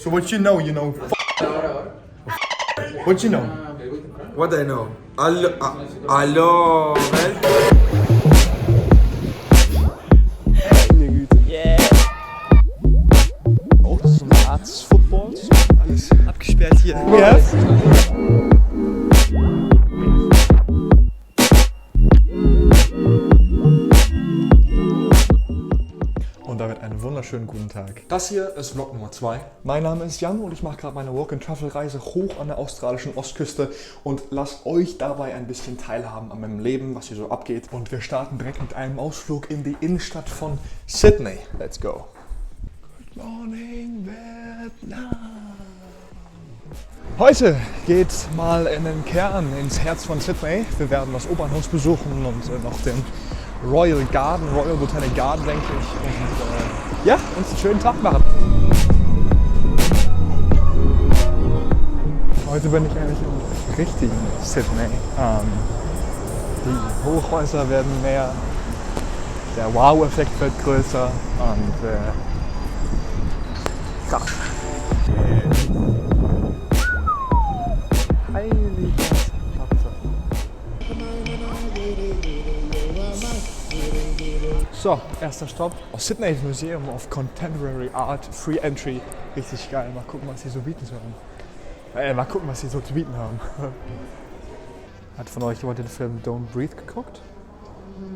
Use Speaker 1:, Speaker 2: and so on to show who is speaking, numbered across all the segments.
Speaker 1: So what you know, What you know?
Speaker 2: What I know? Hallo, Welt.
Speaker 3: Yeah. Oh, das ist so eine Art Football. Alles abgesperrt hier.
Speaker 1: Yes. Und damit einen wunderschönen guten Tag.
Speaker 2: Das hier ist Vlog Nummer 2.
Speaker 1: Mein Name ist Jan und ich mache gerade meine Walk-and-Travel-Reise hoch an der australischen Ostküste und lasst euch dabei ein bisschen teilhaben an meinem Leben, was hier so abgeht. Und wir starten direkt mit einem Ausflug in die Innenstadt von Sydney. Let's go. Good morning, Vietnam. Heute geht's mal in den Kern, ins Herz von Sydney. Wir werden das Opernhaus besuchen und noch den Royal Botanic Garden, denke ich. Und ja, uns einen schönen Tag machen. Heute bin ich eigentlich im richtigen Sydney. Die Hochhäuser werden mehr, der Wow-Effekt wird größer und krass. So, erster Stopp. Sydney's Museum of Contemporary Art, Free Entry. Richtig geil. Mal gucken, was sie so bieten haben. Mal gucken, was sie so zu bieten haben. Hat von euch jemand den Film Don't Breathe geguckt?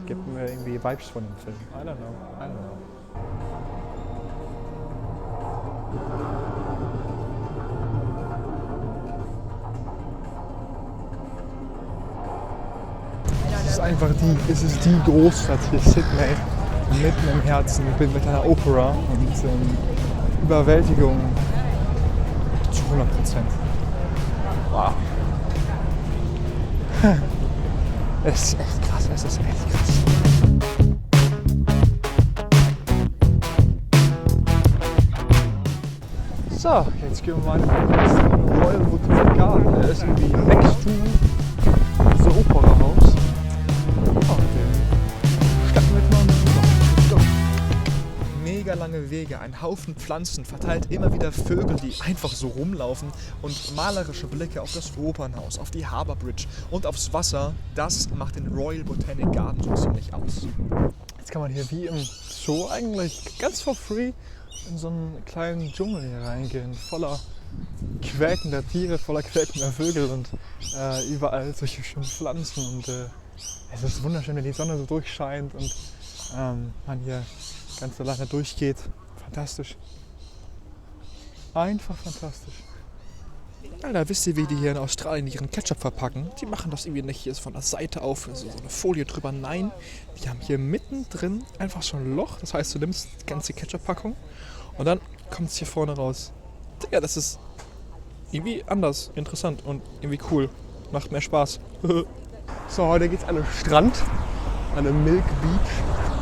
Speaker 1: Gibt mir irgendwie Vibes von dem Film. I don't know. Es ist die Großstadt hier, Sydney, mitten im Herzen, mit einer Opera und Überwältigung zu 100%. Wow. Es ist echt krass, So, jetzt gehen wir mal in den Royal Botanic Garden. Der ist irgendwie next to das Opernhaus. Mega lange Wege, ein Haufen Pflanzen, verteilt immer wieder Vögel, die einfach so rumlaufen und malerische Blicke auf das Opernhaus, auf die Harbour Bridge und aufs Wasser. Das macht den Royal Botanic Garden so ziemlich aus. Jetzt kann man hier wie im Zoo eigentlich ganz for free in so einen kleinen Dschungel hier reingehen, voller quäkender Tiere, voller quäkender Vögel und überall solche schönen Pflanzen und es ist wunderschön, wenn die Sonne so durchscheint und man hier ganz so lange durchgeht. Fantastisch. Einfach fantastisch. Alter, wisst ihr, wie die hier in Australien ihren Ketchup verpacken? Die machen das irgendwie nicht hier von der Seite auf, so eine Folie drüber. Nein, die haben hier mittendrin einfach so ein Loch. Das heißt, du nimmst die ganze Ketchup-Packung und dann kommt es hier vorne raus. Digga, das ist irgendwie anders, interessant und irgendwie cool. Macht mehr Spaß. So, heute geht's an den Strand, an den Milk Beach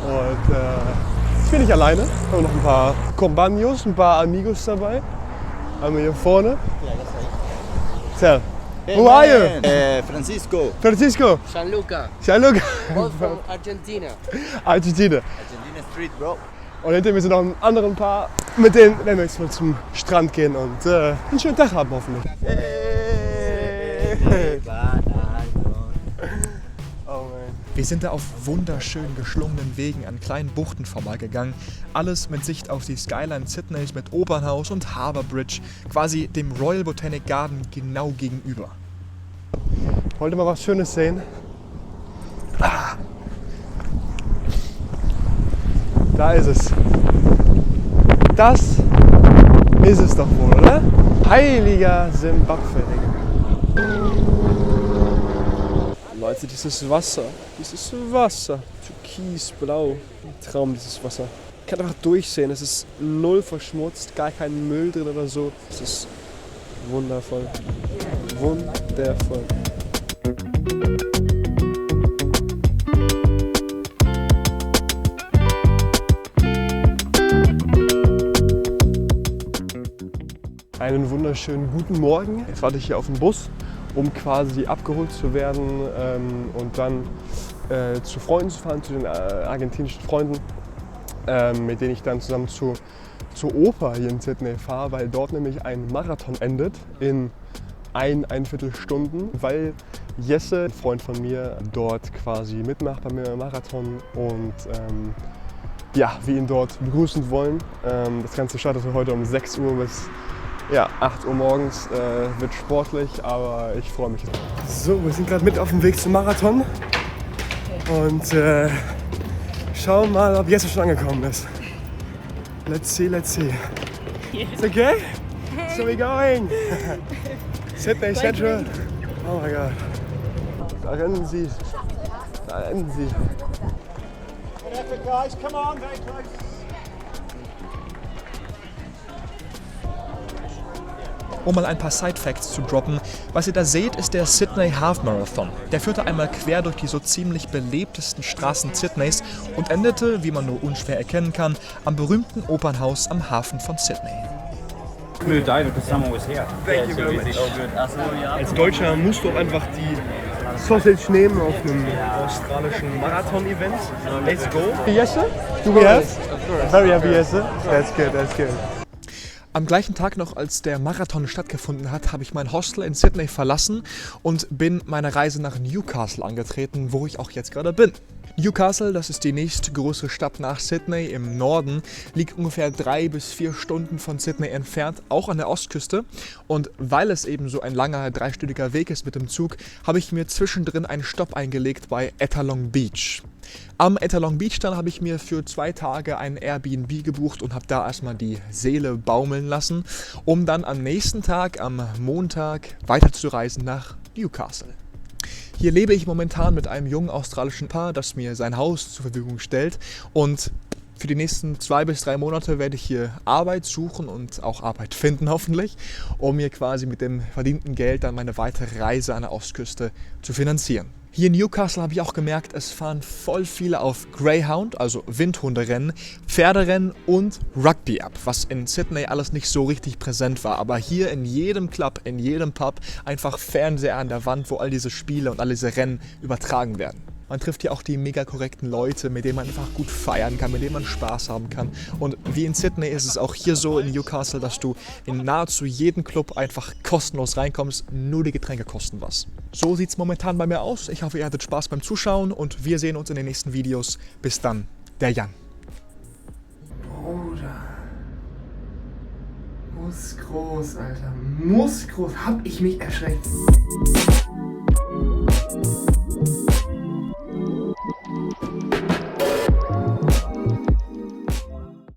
Speaker 1: und jetzt bin ich alleine. Wir haben noch ein paar Compañeros, ein paar Amigos dabei. Haben wir hier vorne. Tell, who are you?
Speaker 4: Francisco.
Speaker 1: Francisco.
Speaker 4: Gianluca.
Speaker 1: Gianluca.
Speaker 4: Both from Argentina.
Speaker 1: Argentina.
Speaker 4: Argentina Street, bro.
Speaker 1: Und hinter mir sind noch ein anderen Paar, mit denen werden wir jetzt mal zum Strand gehen und einen schönen Tag haben hoffentlich. Wir sind da auf wunderschön geschlungenen Wegen an kleinen Buchten vorbeigegangen. Alles mit Sicht auf die Skyline Sydneys mit Opernhaus und Harbour Bridge, quasi dem Royal Botanic Garden genau gegenüber. Wollt ihr mal was Schönes sehen? Da ist es. Das ist es doch wohl, oder? Heiliger Simbabwe. Leute, dieses Wasser, türkisblau, ein Traum dieses Wasser. Ich kann einfach durchsehen, es ist null verschmutzt, gar kein Müll drin oder so. Es ist wundervoll, wundervoll. Einen wunderschönen guten Morgen. Jetzt warte ich hier auf den Bus, um quasi abgeholt zu werden und dann zu Freunden zu fahren, zu den argentinischen Freunden,
Speaker 3: mit denen ich dann zusammen zur Oper hier in Sydney fahre, weil dort nämlich ein Marathon endet in 1,25 Stunden, weil Jesse, ein Freund von mir, dort quasi mitmacht beim Marathon und ja, wir ihn dort begrüßen wollen. Das Ganze startet heute um 6 Uhr bis 8 Uhr morgens. Wird sportlich, aber ich freue mich. So, wir sind gerade mit auf dem Weg zum Marathon und schauen mal, ob Jesse schon angekommen ist. Let's see, let's see. It's okay? So we're going. Sydney Central. Oh my God. Da rennen sie. Da rennen sie.
Speaker 5: Guys, come on, very close.
Speaker 1: Um mal ein paar Side-Facts zu droppen, was ihr da seht, ist der Sydney Half Marathon. Der führte einmal quer durch die so ziemlich belebtesten Straßen Sydneys und endete, wie man nur unschwer erkennen kann, am berühmten Opernhaus am Hafen von Sydney.
Speaker 3: Als Deutscher musst du auch einfach die Sausage nehmen auf einem australischen Marathon-Event. Let's go. Jesse? Do we have? Very happy, Jesse. That's good, that's good.
Speaker 1: Am gleichen Tag noch, als der Marathon stattgefunden hat, habe ich mein Hostel in Sydney verlassen und bin meine Reise nach Newcastle angetreten, wo ich auch jetzt gerade bin. Newcastle, das ist die nächstgrößere Stadt nach Sydney im Norden, liegt ungefähr 3 bis 4 Stunden von Sydney entfernt, auch an der Ostküste. Und weil es eben so ein langer, 3-stündiger Weg ist mit dem Zug, habe ich mir zwischendrin einen Stopp eingelegt bei Ettalong Beach. Am Ettalong Beach dann habe ich mir für 2 Tage ein Airbnb gebucht und habe da erstmal die Seele baumeln lassen, um dann am nächsten Tag, am Montag, weiterzureisen nach Newcastle. Hier lebe ich momentan mit einem jungen australischen Paar, das mir sein Haus zur Verfügung stellt, und für die nächsten 2 bis 3 Monate werde ich hier Arbeit suchen und auch Arbeit finden hoffentlich, um mir quasi mit dem verdienten Geld dann meine weitere Reise an der Ostküste zu finanzieren. Hier in Newcastle habe ich auch gemerkt, es fahren voll viele auf Greyhound, also Windhunderennen, Pferderennen und Rugby ab, was in Sydney alles nicht so richtig präsent war. Aber hier in jedem Club, in jedem Pub einfach Fernseher an der Wand, wo all diese Spiele und all diese Rennen übertragen werden. Man trifft hier auch die mega korrekten Leute, mit denen man einfach gut feiern kann, mit denen man Spaß haben kann. Und wie in Sydney ist es auch hier so in Newcastle, dass du in nahezu jeden Club einfach kostenlos reinkommst, nur die Getränke kosten was. So sieht es momentan bei mir aus. Ich hoffe, ihr hattet Spaß beim Zuschauen und wir sehen uns in den nächsten Videos. Bis dann, der Jan.
Speaker 3: Bruder. Muss groß, Alter. Muss groß. Hab ich mich erschreckt.